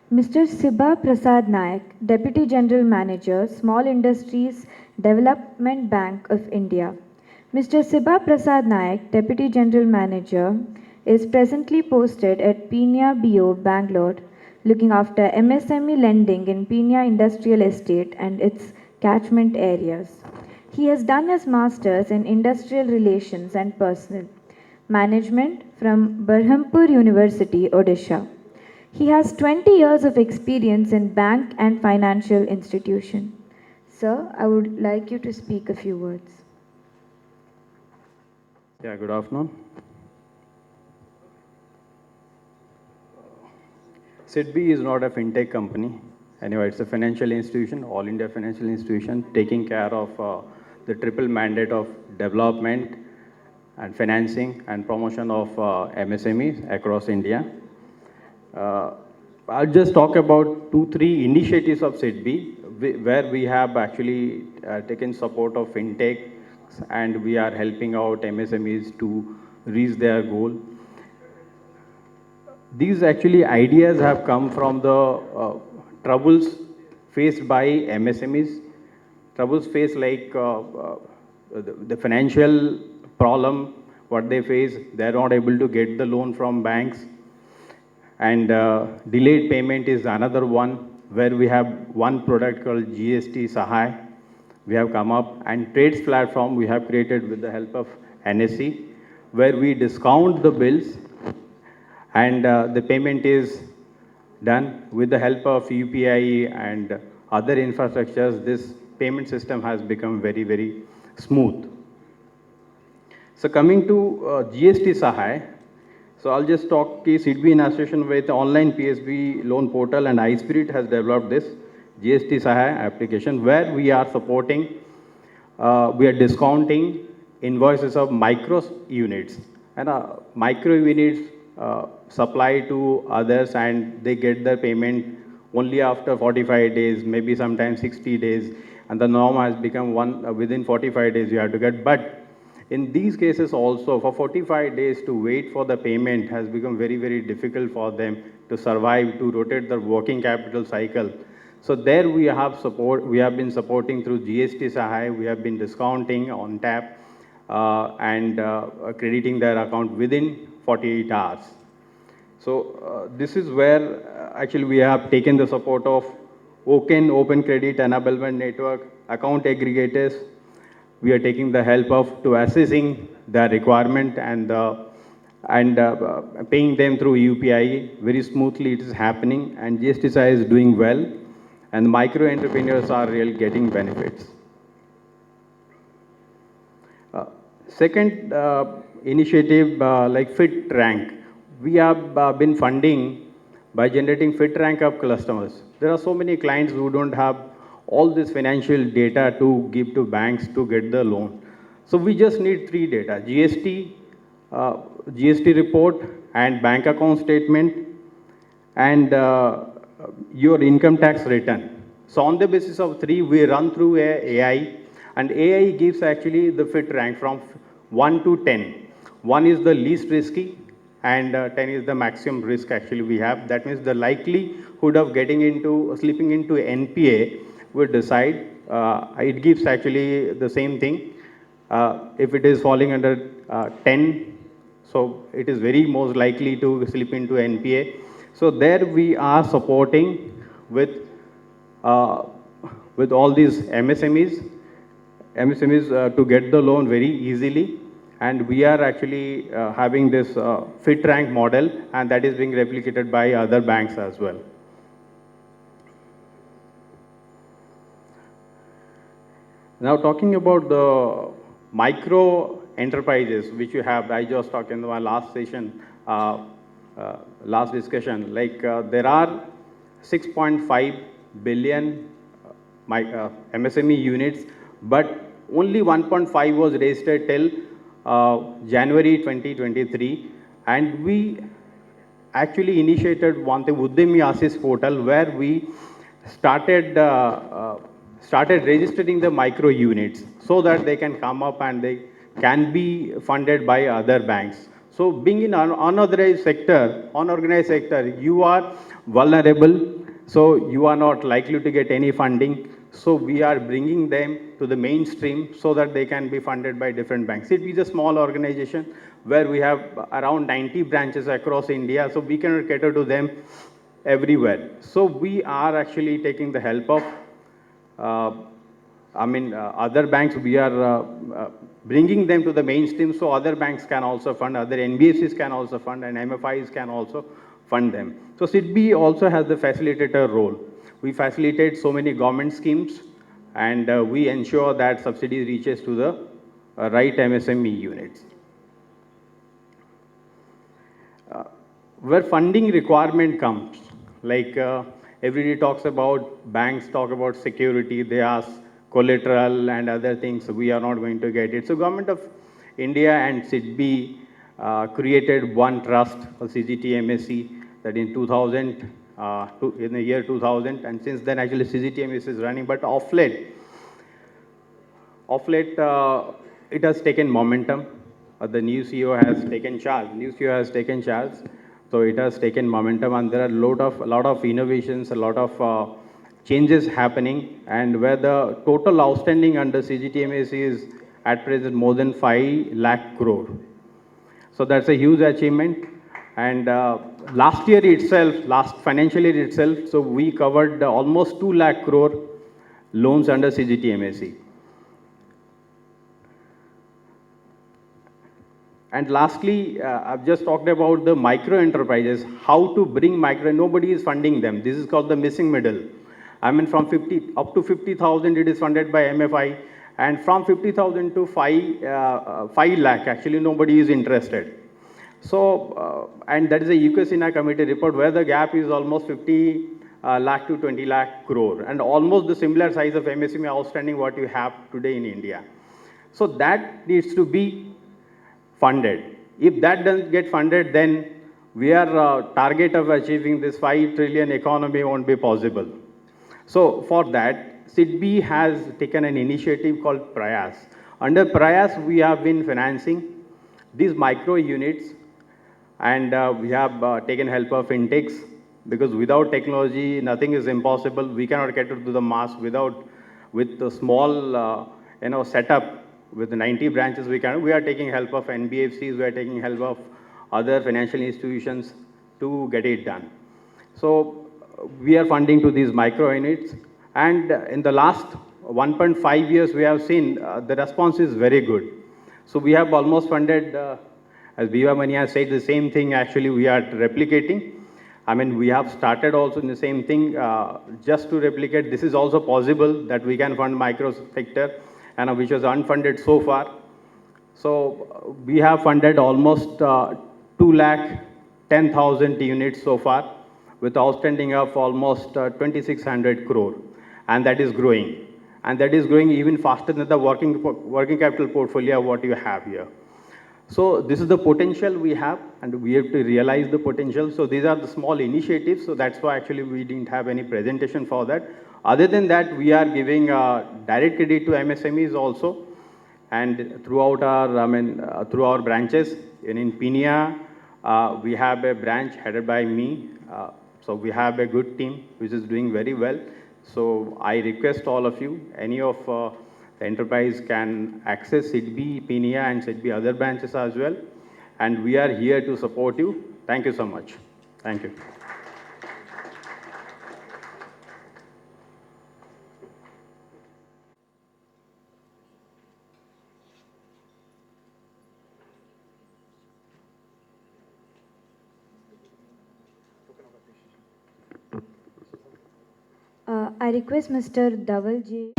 Mr. Siba Prasad Nayak, Deputy General Manager, Small Industries Development Bank of India. Mr. Siba Prasad Nayak, Deputy General Manager, is presently posted at Peenya BO, Bangalore, looking after MSME lending in Peenya Industrial Estate and its catchment areas. He has done his Masters in Industrial Relations and Personnel Management from Berhampur University, Odisha. He has 20 years of experience in bank and financial institution. Sir, I would like you to speak a few words. Yeah, good afternoon. SIDBI is not a fintech company. Anyway, it's a financial institution, all India financial institution, taking care of the triple mandate of development and financing and promotion of MSMEs across India. I'll just talk about 2-3 initiatives of SIDBI where we have actually taken support of fintech and we are helping out MSMEs to reach their goal. These actually ideas have come from the troubles faced by MSMEs, troubles faced like the financial problem, what they face, they're not able to get the loan from banks. And delayed payment is another one where we have one product called GST Sahai. We have come up and trades platform we have created with the help of NSE where we discount the bills and the payment is done with the help of UPI and other infrastructures. This payment system has become very, very smooth. So coming to GST Sahai, so I'll just talk SIDBI in association with online PSB loan portal and iSpirit has developed this GST Sahai application where we are supporting, we are discounting invoices of micro units and micro units supply to others and they get the payment only after 45 days, maybe sometimes 60 days, and the norm has become within 45 days you have to get. But in these cases also, for 45 days to wait for the payment has become very, very difficult for them to survive, to rotate their working capital cycle. So there we have support, we have been supporting through GST Sahai, we have been discounting on tap and crediting their account within 48 hours. So this is where actually we have taken the support of Open Credit Enablement Network, account aggregators. We are taking the help of to assessing the requirement and paying them through UPI. Very smoothly it is happening and GSTSI is doing well and micro entrepreneurs are really getting benefits. Second initiative like Fit Rank. We have been funding by generating Fit Rank of customers. There are so many clients who don't have all this financial data to give to banks to get the loan. So we just need 3 data, GST report and bank account statement and your income tax return. So on the basis of 3, we run through AI and AI gives actually the fit rank from 1 to 10. 1 is the least risky and 10 is the maximum risk actually we have. That means the likelihood of slipping into NPA would decide. It gives actually the same thing. If it is falling under 10, so it is very most likely to slip into NPA. So there we are supporting with all these MSMEs to get the loan very easily. And we are actually having this fit rank model and that is being replicated by other banks as well. Now talking about the micro enterprises which you have, I just talked in my last session, last discussion, like there are 6.5 billion MSME units, but only 1.5 was registered till January 2023, and we actually initiated one thing, Udyami Assist portal, where we started registering the micro units so that they can come up and they can be funded by other banks. So being in unorganized sector, you are vulnerable So you are not likely to get any funding. So we are bringing them to the mainstream so that they can be funded by different banks. SIDBI is a small organization where we have around 90 branches across India, so we cannot cater to them everywhere. So we are actually taking the help of other banks. We are bringing them to the mainstream so other banks can also fund, other NBFCs can also fund, and MFIs can also fund them. So SIDBI also has the facilitator role. We facilitate so many government schemes, and we ensure that subsidy reaches to the right MSME units. Where funding requirement comes, like everybody talks about, banks talk about security, they ask collateral and other things, we are not going to get it. So Government of India and SIDBI created one trust, a CGTMSE, that in 2000, in the year 2000, and since then actually CGTMSE is running, but of late, it has taken momentum. The new CEO has taken charge. So it has taken momentum, and there are a lot of innovations, a lot of changes happening, and where the total outstanding under CGTMS is at present more than 5 lakh crore. So that's a huge achievement. And last financial year itself, so we covered almost 2 lakh crore loans under CGTMSE. And lastly, I've just talked about the micro enterprises, how to bring micro, nobody is funding them. This is called the missing middle. I mean, from 50 up to 50,000, it is funded by MFI, and from 50,000 to 5 lakh, actually nobody is interested. So, and that is a UKSINA committee report where the gap is almost 50 lakh to 20 lakh crore, and almost the similar size of MSME outstanding what you have today in India. So that needs to be funded. If that doesn't get funded, then we are target of achieving this 5 trillion economy won't be possible. So for that, SIDBI has taken an initiative called Prayas. Under Prayas, we have been financing these micro units, and we have taken help of fintechs, because without technology, nothing is impossible. We cannot cater to the mass with the small setup. With 90 branches, we are taking help of NBFCs, we are taking help of other financial institutions to get it done. So we are funding to these micro units, and in the last 1.5 years, we have seen the response is very good. So we have almost funded, as Viva Money has said, the same thing actually we are replicating. I mean, we have started also in the same thing, just to replicate. This is also possible that we can fund micro sector, and which was unfunded so far. So we have funded almost 2,10,000 units so far, with outstanding of almost 2,600 crore, and that is growing. And that is growing even faster than the working capital portfolio what you have here. So this is the potential we have, and we have to realize the potential. So these are the small initiatives. So that's why actually we didn't have any presentation for that. Other than that, we are giving direct credit to MSMEs also, and throughout our, through our branches. And in Peenya, we have a branch headed by me. So we have a good team which is doing very well. So I request all of you, any of the enterprise can access SIDBI, Peenya, and SIDBI other branches as well. And we are here to support you. Thank you so much. Thank you. I request Mr. Dhaval Ji.